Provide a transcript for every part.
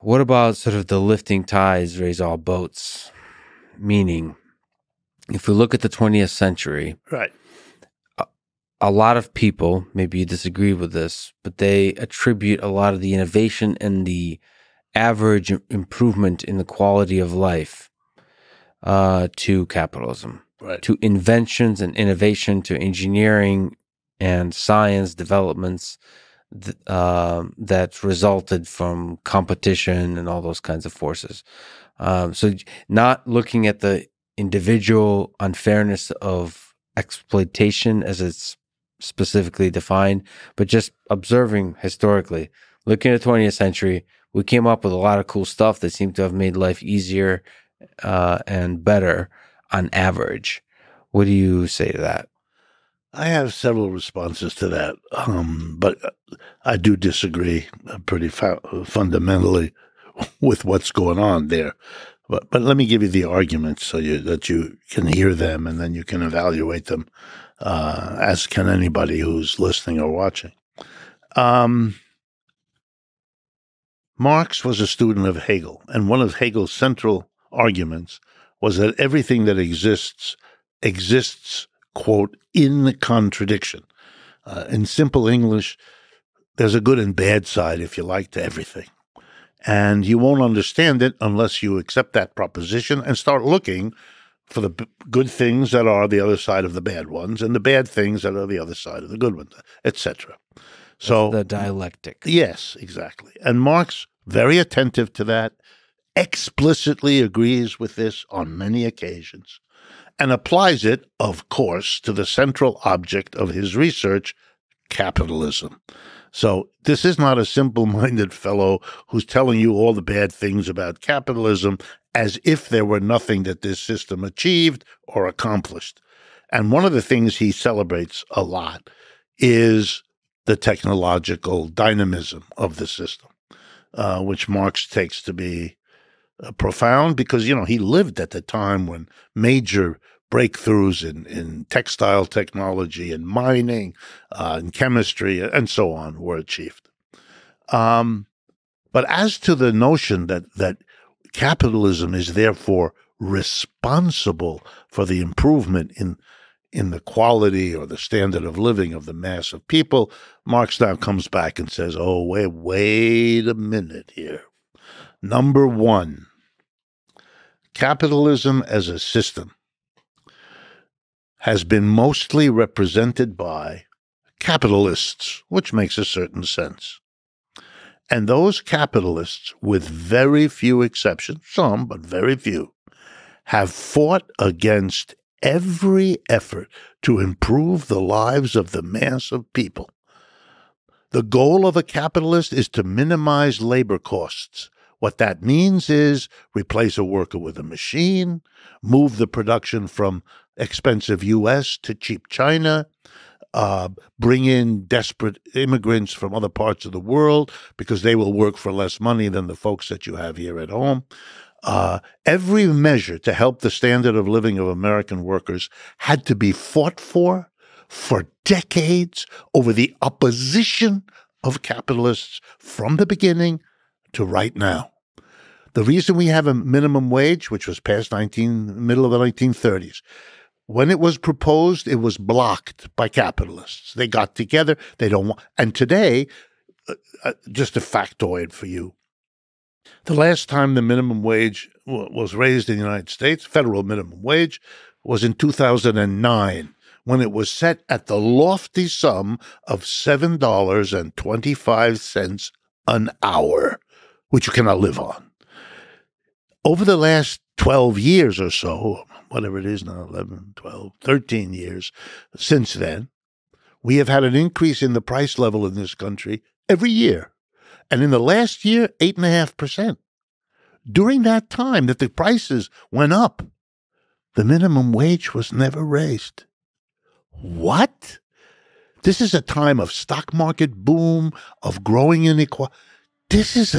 what about sort of the lifting tides raise all boats? Meaning, if we look at the 20th century, Right. a lot of people, maybe you disagree with this, but they attribute a lot of the innovation and the average improvement in the quality of life to capitalism, Right. to inventions and innovation, to engineering and science developments that resulted from competition and all those kinds of forces. So not looking at the individual unfairness of exploitation as it's specifically defined, but just observing historically, looking at the 20th century, we came up with a lot of cool stuff that seemed to have made life easier and better on average. What do you say to that? I have several responses to that, but I do disagree pretty fundamentally with what's going on there. But let me give you the arguments so that you can hear them and then you can evaluate them, as can anybody who's listening or watching. Marx was a student of Hegel, and one of Hegel's central arguments was that everything that exists, quote, in contradiction. In simple English, there's a good and bad side, if you like, to everything. And you won't understand it unless you accept that proposition and start looking for the good things that are the other side of the bad ones and the bad things that are the other side of the good ones, etc. So the dialectic. Yes, exactly. And Marx, very attentive to that, explicitly agrees with this on many occasions and applies it, of course, to the central object of his research, capitalism. So this is not a simple-minded fellow who's telling you all the bad things about capitalism as if there were nothing that this system achieved or accomplished. And one of the things he celebrates a lot is the technological dynamism of the system, which Marx takes to be profound because, he lived at the time when major breakthroughs in textile technology and mining and chemistry and so on were achieved. But as to the notion that capitalism is therefore responsible for the improvement in the quality or the standard of living of the mass of people, Marx now comes back and says, oh, wait a minute here. Number one, capitalism as a system has been mostly represented by capitalists, which makes a certain sense. And those capitalists, with very few exceptions, some, but very few, have fought against every effort to improve the lives of the mass of people. The goal of a capitalist is to minimize labor costs. What that means is replace a worker with a machine, move the production from expensive U.S. to cheap China, bring in desperate immigrants from other parts of the world because they will work for less money than the folks that you have here at home. Every measure to help the standard of living of American workers had to be fought for decades over the opposition of capitalists from the beginning to right now. The reason we have a minimum wage, which was passed middle of the 1930s, when it was proposed, it was blocked by capitalists. They got together. They don't want. And today, just a factoid for you. The last time the minimum wage was raised in the United States, federal minimum wage, was in 2009, when it was set at the lofty sum of $7.25 an hour, which you cannot live on. Over the last 12 years or so, whatever it is now, 11, 12, 13 years since then, we have had an increase in the price level in this country every year. And in the last year, 8.5%. During that time that the prices went up, the minimum wage was never raised. What? This is a time of stock market boom, of growing inequality. This is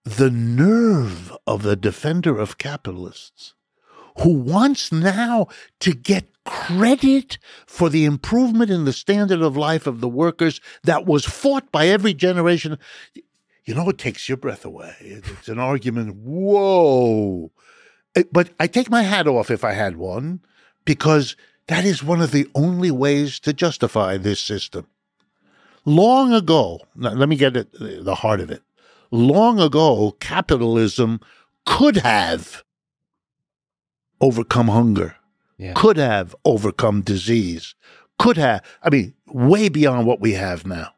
the nerve of the defender of capitalists, who wants now to get credit for the improvement in the standard of life of the workers that was fought by every generation. You know, it takes your breath away. It's an argument. Whoa. But I take my hat off if I had one, because that is one of the only ways to justify this system. Long ago, now let me get at the heart of it. Long ago, capitalism could have overcome hunger, could have overcome disease, could have, way beyond what we have now.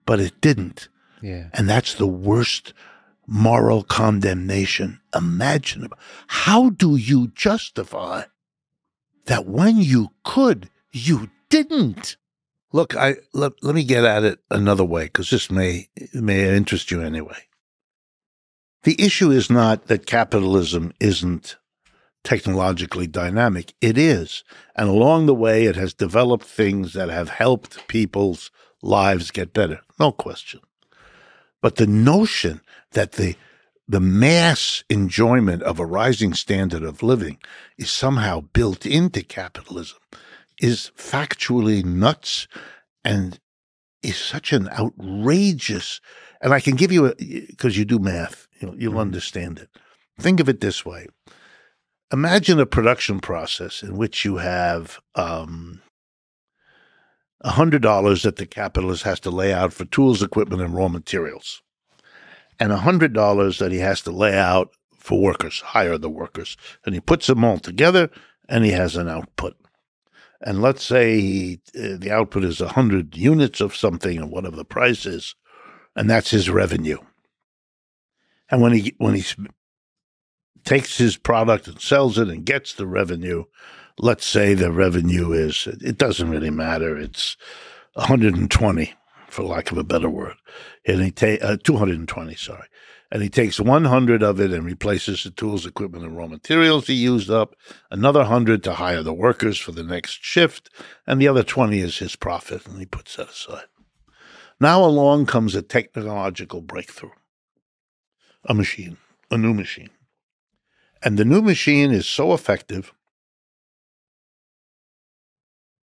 But it didn't. Yeah. And that's the worst moral condemnation imaginable. How do you justify that when you could, you didn't? Look, let me get at it another way, because this may interest you anyway. The issue is not that capitalism isn't technologically dynamic. It is. And along the way, it has developed things that have helped people's lives get better. No question. But the notion that the mass enjoyment of a rising standard of living is somehow built into capitalism is factually nuts and is such an outrageous, and I can give you, because you do math, you'll understand it. Think of it this way. Imagine a production process in which you have $100 that the capitalist has to lay out for tools, equipment, and raw materials, and $100 that he has to lay out for workers, hire the workers. And he puts them all together, and he has an output. And let's say the output is 100 units of something, or whatever the price is, and that's his revenue. And when he takes his product and sells it and gets the revenue, let's say the revenue is, it doesn't really matter, it's 120, for lack of a better word. And he 220, sorry. And he takes 100 of it and replaces the tools, equipment, and raw materials he used up, another 100 to hire the workers for the next shift, and the other 20 is his profit, and he puts that aside. Now along comes a technological breakthrough, a new machine. And the new machine is so effective,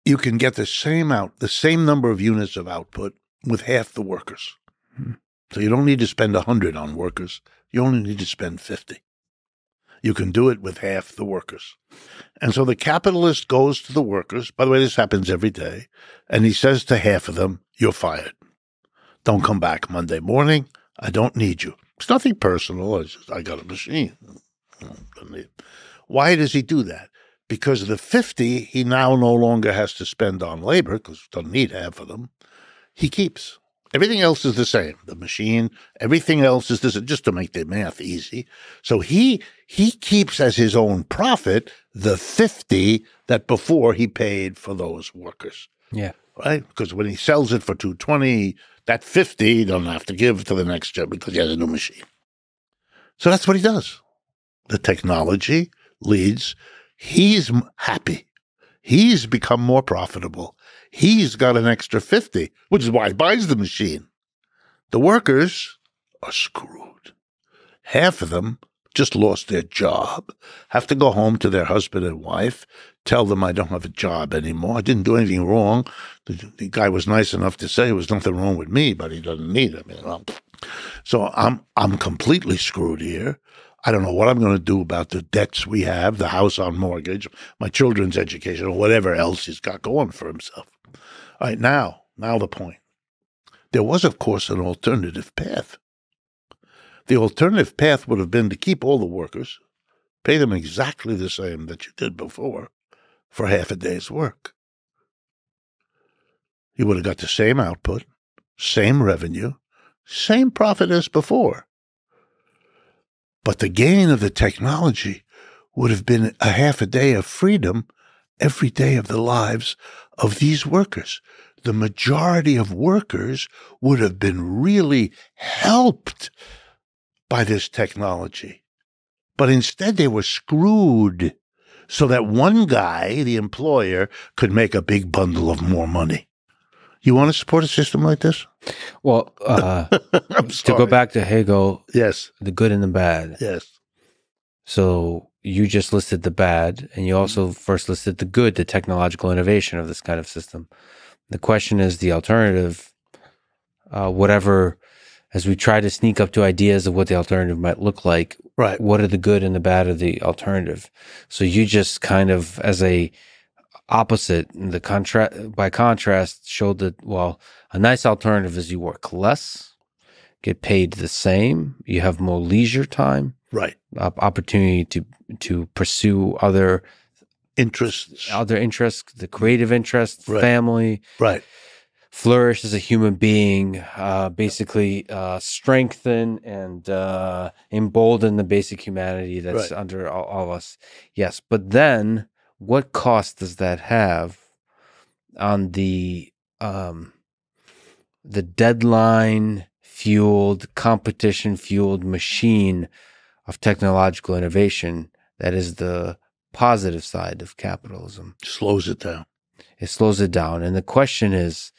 you can get the same number of units of output with half the workers. So you don't need to spend 100 on workers. You only need to spend 50. You can do it with half the workers. And so the capitalist goes to the workers. By the way, this happens every day. And he says to half of them, you're fired. Don't come back Monday morning. I don't need you. It's nothing personal. It's just, I got a machine. Why does he do that? Because the 50 he now no longer has to spend on labor, because he doesn't need half of them, he keeps. Everything else is the same. The machine, everything else is this, just to make the math easy. So he keeps as his own profit the 50 that before he paid for those workers. Yeah. Right? Because when he sells it for 220, that 50 he doesn't have to give to the next job because he has a new machine. So that's what he does. The technology leads. He's happy. He's become more profitable. He's got an extra 50, which is why he buys the machine. The workers are screwed. Half of them just lost their job, have to go home to their husband and wife, tell them I don't have a job anymore. I didn't do anything wrong. The guy was nice enough to say there was nothing wrong with me, but he doesn't need it. So I'm completely screwed here. I don't know what I'm going to do about the debts we have, the house on mortgage, my children's education, or whatever else he's got going for himself. All right, now the point. There was, of course, an alternative path. The alternative path would have been to keep all the workers, pay them exactly the same that you did before for half a day's work. You would have got the same output, same revenue, same profit as before. But the gain of the technology would have been a half a day of freedom every day of the lives of these workers. The majority of workers would have been really helped by this technology. But instead they were screwed so that one guy, the employer, could make a big bundle of more money. You want to support a system like this? Well, to go back to Hegel, yes, the good and the bad. Yes. So you just listed the bad, and you also first listed the good, the technological innovation of this kind of system. The question is the alternative, whatever, as we try to sneak up to ideas of what the alternative might look like, Right. what are the good and the bad of the alternative? So you just kind of, as a opposite, by contrast, showed that, well, a nice alternative is you work less, get paid the same, you have more leisure time, Right. Opportunity to pursue other interests, the creative interests, right. family, right. flourish as a human being, basically strengthen and embolden the basic humanity that's right. under all of us. Yes, but then what cost does that have on the deadline-fueled, competition-fueled machine of technological innovation that is the positive side of capitalism? Slows it down. It slows it down. And the question is,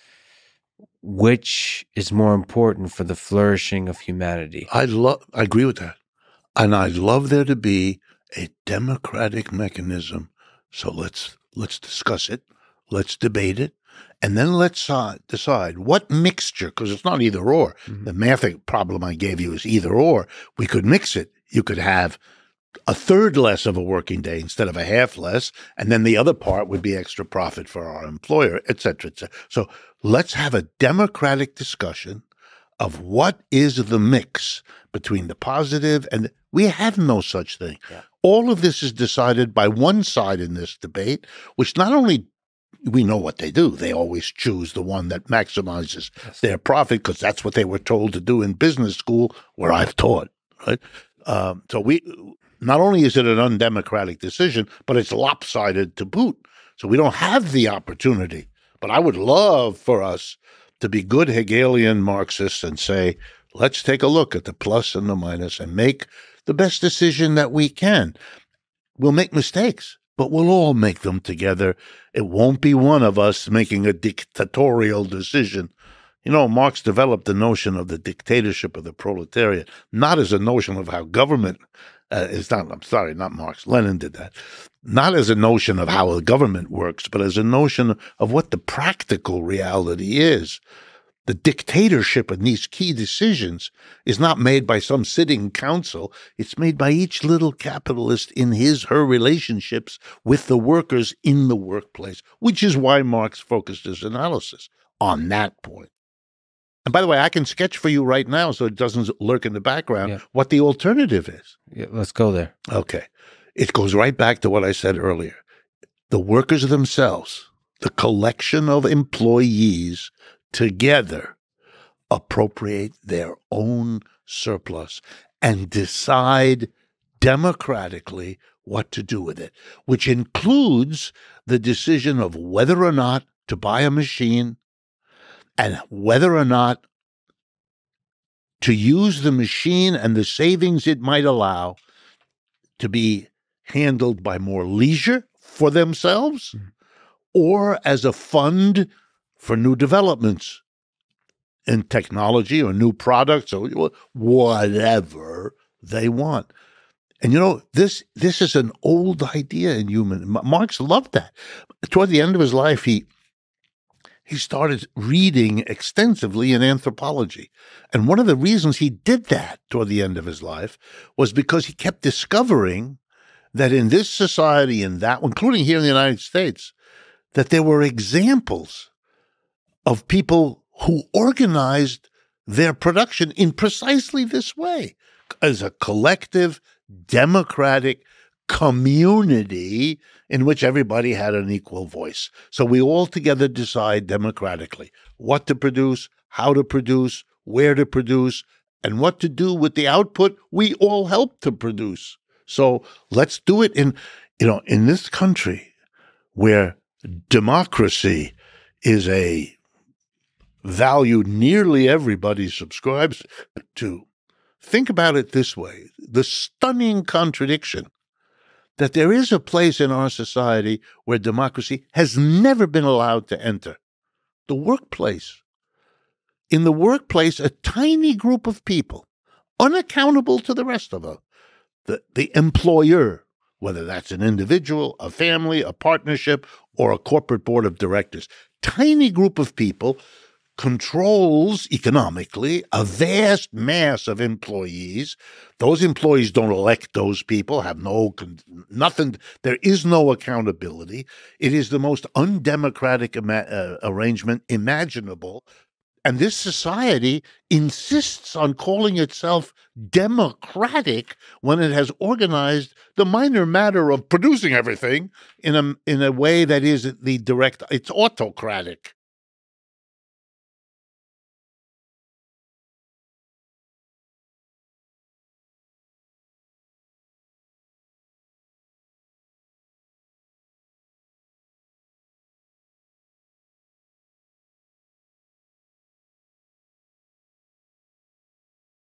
which is more important for the flourishing of humanity? I agree with that. And I'd love there to be a democratic mechanism. So let's discuss it. Let's debate it. And then let's decide what mixture, because it's not either or. Mm-hmm. The math problem I gave you is either or. We could mix it. You could have a third less of a working day instead of a half less, and then the other part would be extra profit for our employer, et cetera, et cetera. So let's have a democratic discussion of what is the mix between the positive and we have no such thing. Yeah. All of this is decided by one side in this debate, which not only we know what they do. They always choose the one that maximizes their profit because that's what they were told to do in business school where I've taught, right? So not only is it an undemocratic decision, but it's lopsided to boot. So we don't have the opportunity. But I would love for us to be good Hegelian Marxists and say, let's take a look at the plus and the minus and make the best decision that we can. We'll make mistakes, but we'll all make them together. It won't be one of us making a dictatorial decision. You know, Marx developed the notion of the dictatorship of the proletariat, not as a notion of how government not Marx, Lenin did that. Not as a notion of how a government works, but as a notion of what the practical reality is. The dictatorship in these key decisions is not made by some sitting council. It's made by each little capitalist in her relationships with the workers in the workplace, which is why Marx focused his analysis on that point. And by the way, I can sketch for you right now so it doesn't lurk in the background what the alternative is. Yeah, let's go there. Okay. It goes right back to what I said earlier. The workers themselves, the collection of employees together appropriate their own surplus and decide democratically what to do with it, which includes the decision of whether or not to buy a machine and whether or not to use the machine and the savings it might allow to be handled by more leisure for themselves or as a fund for new developments in technology or new products or whatever they want. And you know, this is an old idea in human. Marx loved that. Toward the end of his life, he started reading extensively in anthropology. And one of the reasons he did that toward the end of his life was because he kept discovering that in this society and that, including here in the United States, that there were examples of people who organized their production in precisely this way, as a collective, democratic community in which everybody had an equal voice. So we all together decide democratically what to produce, how to produce, where to produce, and what to do with the output we all help to produce. So let's do it in this country where democracy is a value nearly everybody subscribes to. Think about it this way, the stunning contradiction that there is a place in our society where democracy has never been allowed to enter, the workplace. In the workplace, a tiny group of people, unaccountable to the rest of us, the employer, whether that's an individual, a family, a partnership, or a corporate board of directors. Tiny group of people controls economically a vast mass of employees. Those employees don't elect those people, have nothing. There is no accountability. It is the most undemocratic arrangement imaginable. And this society insists on calling itself democratic when it has organized the minor matter of producing everything in a way that is it's autocratic.